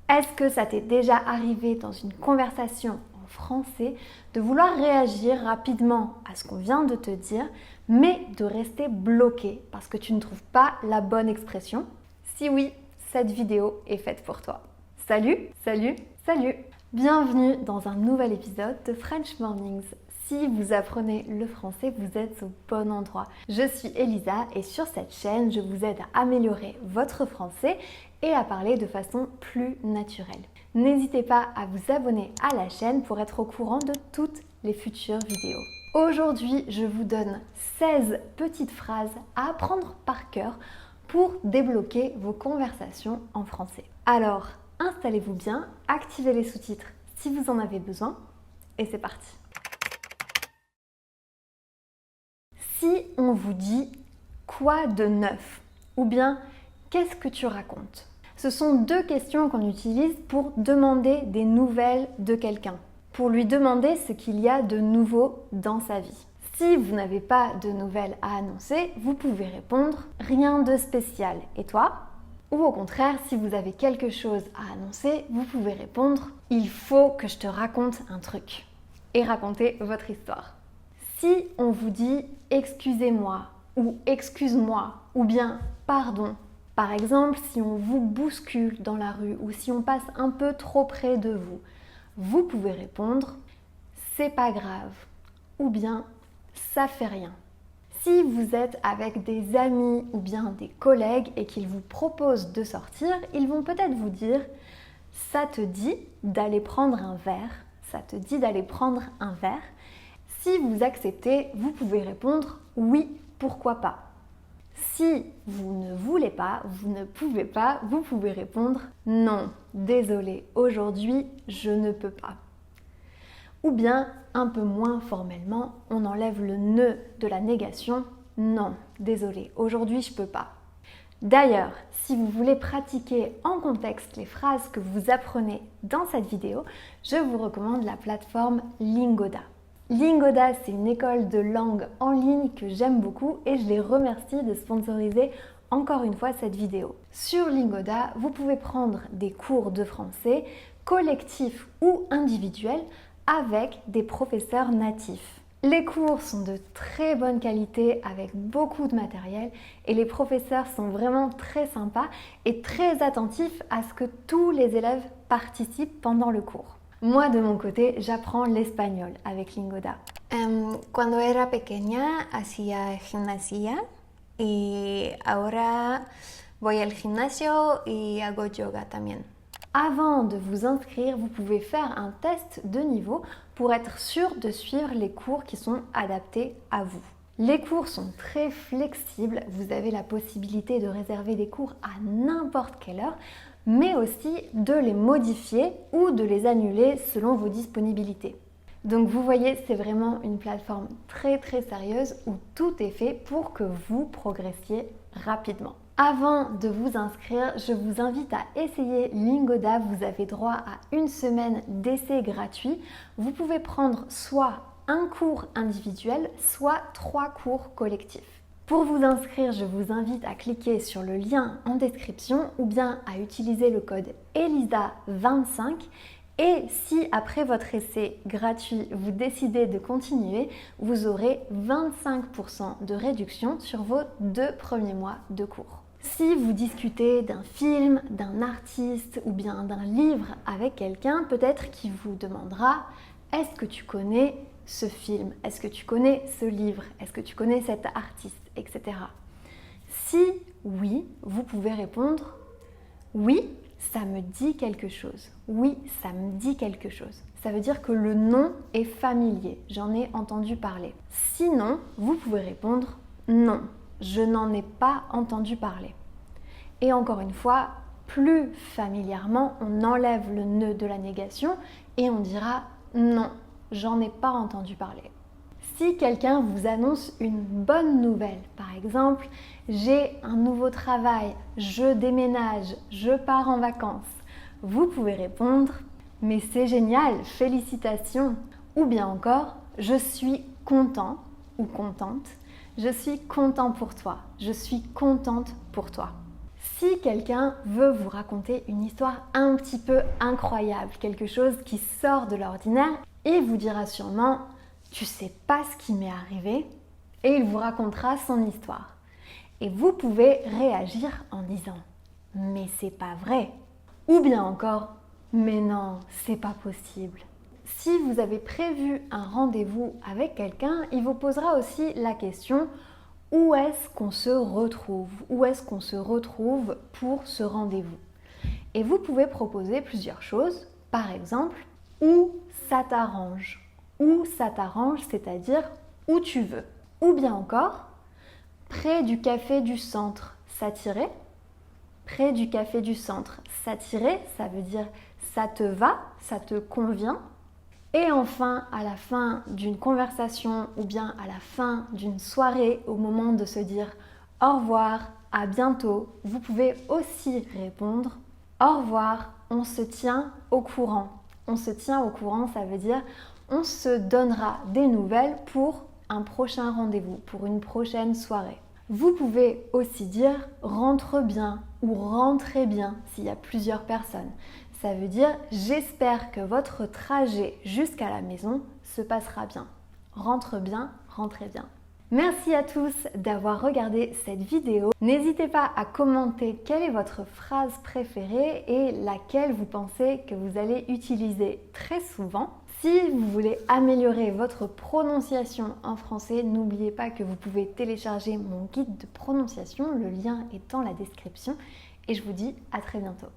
Est-ce que ça t'est déjà arrivé dans une conversation en français de vouloir réagir rapidement à ce qu'on vient de te dire, mais de rester bloqué parce que tu ne trouves pas la bonne expression? Si oui, cette vidéo est faite pour toi. Salut, salut, salut! Bienvenue dans un nouvel épisode de French Mornings. Si vous apprenez le français, vous êtes au bon endroit. Je suis Elisa et sur cette chaîne, je vous aide à améliorer votre français et à parler de façon plus naturelle. N'hésitez pas à vous abonner à la chaîne pour être au courant de toutes les futures vidéos. Aujourd'hui, je vous donne 16 petites phrases à apprendre par cœur pour débloquer vos conversations en français. Alors, installez-vous bien, activez les sous-titres si vous en avez besoin et c'est parti. Si on vous dit quoi de neuf ou bien qu'est-ce que tu racontes? Ce sont deux questions qu'on utilise pour demander des nouvelles de quelqu'un, pour lui demander ce qu'il y a de nouveau dans sa vie. Si vous n'avez pas de nouvelles à annoncer, vous pouvez répondre rien de spécial. Et toi? Ou au contraire, si vous avez quelque chose à annoncer, vous pouvez répondre il faut que je te raconte un truc et raconter votre histoire. Si on vous dit excusez-moi ou excuse-moi ou bien pardon, par exemple si on vous bouscule dans la rue ou si on passe un peu trop près de vous, vous pouvez répondre c'est pas grave ou bien ça fait rien. Si vous êtes avec des amis ou bien des collègues et qu'ils vous proposent de sortir, ils vont peut-être vous dire ça te dit d'aller prendre un verre, ça te dit d'aller prendre un verre. Si vous acceptez, vous pouvez répondre oui, pourquoi pas. Si vous ne voulez pas, vous ne pouvez pas, vous pouvez répondre non, désolé, aujourd'hui je ne peux pas. Ou bien, un peu moins formellement, on enlève le ne de la négation, non, désolé, aujourd'hui je peux pas. D'ailleurs, si vous voulez pratiquer en contexte les phrases que vous apprenez dans cette vidéo, je vous recommande la plateforme Lingoda. Lingoda, c'est une école de langue en ligne que j'aime beaucoup et je les remercie de sponsoriser encore une fois cette vidéo. Sur Lingoda, vous pouvez prendre des cours de français collectifs ou individuels avec des professeurs natifs. Les cours sont de très bonne qualité avec beaucoup de matériel et les professeurs sont vraiment très sympas et très attentifs à ce que tous les élèves participent pendant le cours. Moi, de mon côté, j'apprends l'espagnol avec Lingoda. Cuando era pequeña hacía gimnasia y ahora voy al gimnasio y hago yoga también. Avant de vous inscrire, vous pouvez faire un test de niveau pour être sûr de suivre les cours qui sont adaptés à vous. Les cours sont très flexibles, vous avez la possibilité de réserver des cours à n'importe quelle heure, mais aussi de les modifier ou de les annuler selon vos disponibilités. Donc vous voyez, c'est vraiment une plateforme très sérieuse où tout est fait pour que vous progressiez rapidement. Avant de vous inscrire, je vous invite à essayer Lingoda. Vous avez droit à une semaine d'essai gratuit. Vous pouvez prendre soit un cours individuel, soit 3 cours collectifs. Pour vous inscrire, je vous invite à cliquer sur le lien en description ou bien à utiliser le code ELISA25. Et si après votre essai gratuit, vous décidez de continuer, vous aurez 25% de réduction sur vos 2 premiers mois de cours. Si vous discutez d'un film, d'un artiste ou bien d'un livre avec quelqu'un, peut-être qu'il vous demandera « Est-ce que tu connais ce film? Est-ce que tu connais ce livre? Est-ce que tu connais cet artiste? » etc. Si oui, vous pouvez répondre « Oui, ça me dit quelque chose. Oui, ça me dit quelque chose. » Ça veut dire que le nom est familier, j'en ai entendu parler. Sinon, vous pouvez répondre « Non, je n'en ai pas entendu parler. » Et encore une fois, plus familièrement, on enlève le ne de la négation et on dira « Non, j'en ai pas entendu parler. » Si quelqu'un vous annonce une bonne nouvelle, par exemple « J'ai un nouveau travail, je déménage, je pars en vacances », vous pouvez répondre « Mais c'est génial, félicitations !» ou bien encore « Je suis content ou contente, je suis content pour toi, je suis contente pour toi ». Si quelqu'un veut vous raconter une histoire un petit peu incroyable, quelque chose qui sort de l'ordinaire, il vous dira sûrement « tu sais pas ce qui m'est arrivé » et il vous racontera son histoire. Et vous pouvez réagir en disant « mais c'est pas vrai » ou bien encore « mais non, c'est pas possible ». Si vous avez prévu un rendez-vous avec quelqu'un, il vous posera aussi la question « où est-ce qu'on se retrouve ?» Où est-ce qu'on se retrouve pour ce rendez-vous? Et vous pouvez proposer plusieurs choses. Par exemple, où ça t'arrange. Où ça t'arrange, c'est-à-dire où tu veux. Ou bien encore, près du café du centre, ça t'irait? Près du café du centre, ça t'irait, ça veut dire ça te va, ça te convient. Et enfin, à la fin d'une conversation ou bien à la fin d'une soirée, au moment de se dire au revoir, à bientôt, vous pouvez aussi répondre au revoir, on se tient au courant. On se tient au courant, ça veut dire on se donnera des nouvelles pour un prochain rendez-vous, pour une prochaine soirée. Vous pouvez aussi dire rentre bien ou rentrez bien s'il y a plusieurs personnes. Ça veut dire j'espère que votre trajet jusqu'à la maison se passera bien. Rentre bien, rentrez bien. Merci à tous d'avoir regardé cette vidéo. N'hésitez pas à commenter quelle est votre phrase préférée et laquelle vous pensez que vous allez utiliser très souvent. Si vous voulez améliorer votre prononciation en français, n'oubliez pas que vous pouvez télécharger mon guide de prononciation. Le lien est dans la description et je vous dis à très bientôt.